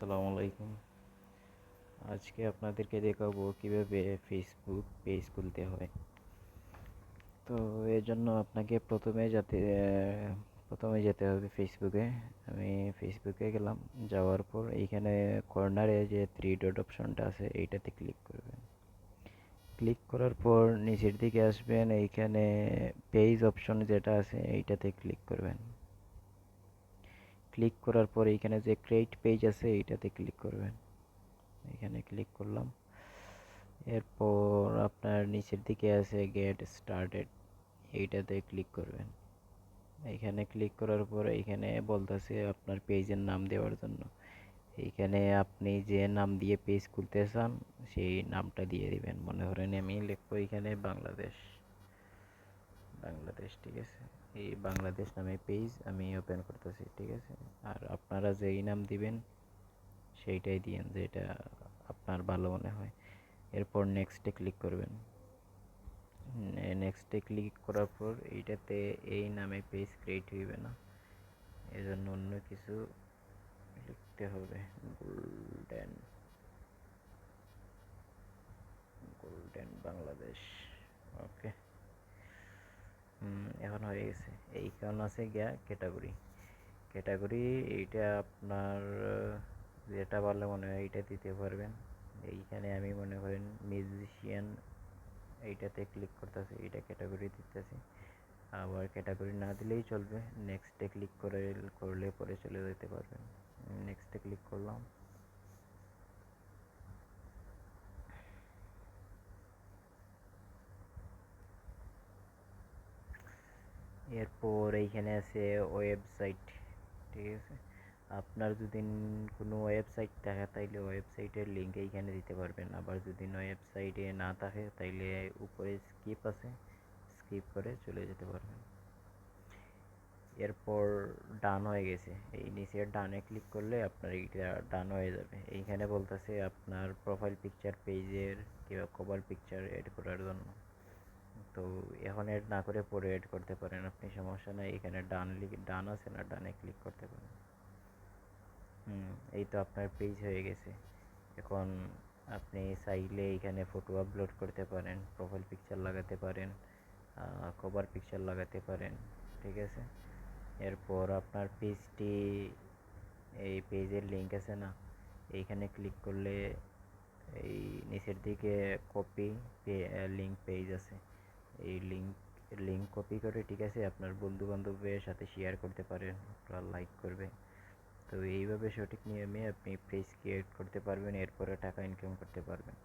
আসসালামু আলাইকুম। আজকে আপনাদেরকে দেখাবো কিভাবে ফেসবুক পেজ খুলতে হয়। তো এর জন্য আপনাকে প্রথমে যেতে হবে ফেসবুকে। আমি ফেসবুকে গেলাম। যাওয়ার পর এইখানে কর্নারে যে থ্রি ডট অপশনটা আছে এইটাতে ক্লিক করবেন। ক্লিক করার পর নিচের দিকে আসবেন, এইখানে পেজ অপশন যেটা আছে এইটাতে ক্লিক করবেন। ক্লিক করার পর এইখানে যে ক্রিয়েট পেজ আছে এইটাতে ক্লিক করবেন। এখানে ক্লিক করলাম। এরপর আপনার নিচের দিকে আছে গেট স্টার্টেড, এইটাতে ক্লিক করবেন। এখানে ক্লিক করার পর এইখানে বলতেছে আপনার পেজের নাম দেওয়ার জন্য। এইখানে আপনি যে নাম দিয়ে পেজ খুলতে চান সেই নামটা দিয়ে দিবেন। মনে করেন আমি লিখবো এখানে বাংলাদেশ। বাংলাদেশ, ঠিক আছে। এই বাংলাদেশ নামে পেজ আমি ওপেন করতেছি, ঠিক আছে। আর আপনারা যেই নাম দিবেন সেইটাই দিয়েন, যেটা আপনার ভালো মনে হয়। এরপর নেক্সটে ক্লিক করবেন। নেক্সটে ক্লিক করার পর এইটাতে এই নামে পেজ ক্রিয়েট হইবে না, এজন্য অন্য কিছু লিখতে হবে। Golden golden Bangladesh. ওকে। এখন হয়ে গেছে। এইখানে আছে গিয়া ক্যাটাগরি। ক্যাটাগরি এইটা আপনার যেটা ভালো মনে হয় এইটা দিতে পারবেন। এইখানে আমি মনে করেন মিউজিশিয়ান, এইটাতে ক্লিক করতেছি, এইটা ক্যাটাগরি দিতেছি। আবার ক্যাটাগরি না দিলেই চলবে। নেক্সটে ক্লিক করলে পরে চলে যেতে পারবেন। নেক্সটে ক্লিক করলাম। এরপর এইখানে আছে ওয়েবসাইট, ঠিক আছে। আপনার যদি কোনো ওয়েবসাইট থাকে তাইলে ওয়েবসাইটের লিঙ্ক এইখানে দিতে পারবেন। আবার যদি ওয়েবসাইটে না থাকে তাইলে উপরে স্কিপ আছে, স্কিপ করে চলে যেতে পারবেন। এরপর ডান হয়ে গেছে। এই নিচের ডানে ক্লিক করলে আপনার এইটা ডান হয়ে যাবে। এইখানে বলতেছে আপনার প্রোফাইল পিকচার পেজের কিংবা কভার পিকচার এড করার জন্য। তো এখন এড না করে পরে এড করতে পারেন আপনি, সমস্যা নাই। এখানে ডান আছে না, ডানে ক্লিক করতে পারেন। এই তো আপনার পেজ হয়ে গেছে। এখন আপনি চাইলে এখানে ফটো আপলোড করতে পারেন, প্রোফাইল পিকচার লাগাতে পারেন, কভার পিকচার লাগাতে পারেন, ঠিক আছে। এরপর আপনার পেজটি, এই পেজের লিঙ্ক আছে না, এইখানে ক্লিক করলে এই নিচের দিকে কপি লিঙ্ক পেজ আছে। এই লিঙ্ক কপি করে, ঠিক আছে, আপনার বন্ধু বান্ধবের সাথে শেয়ার করতে পারেন, ওরা লাইক করবে। তো এইভাবে সঠিক নিয়মে আপনি পেজ ক্রিয়েট করতে পারবেন, এরপরে টাকা ইনকাম করতে পারবেন।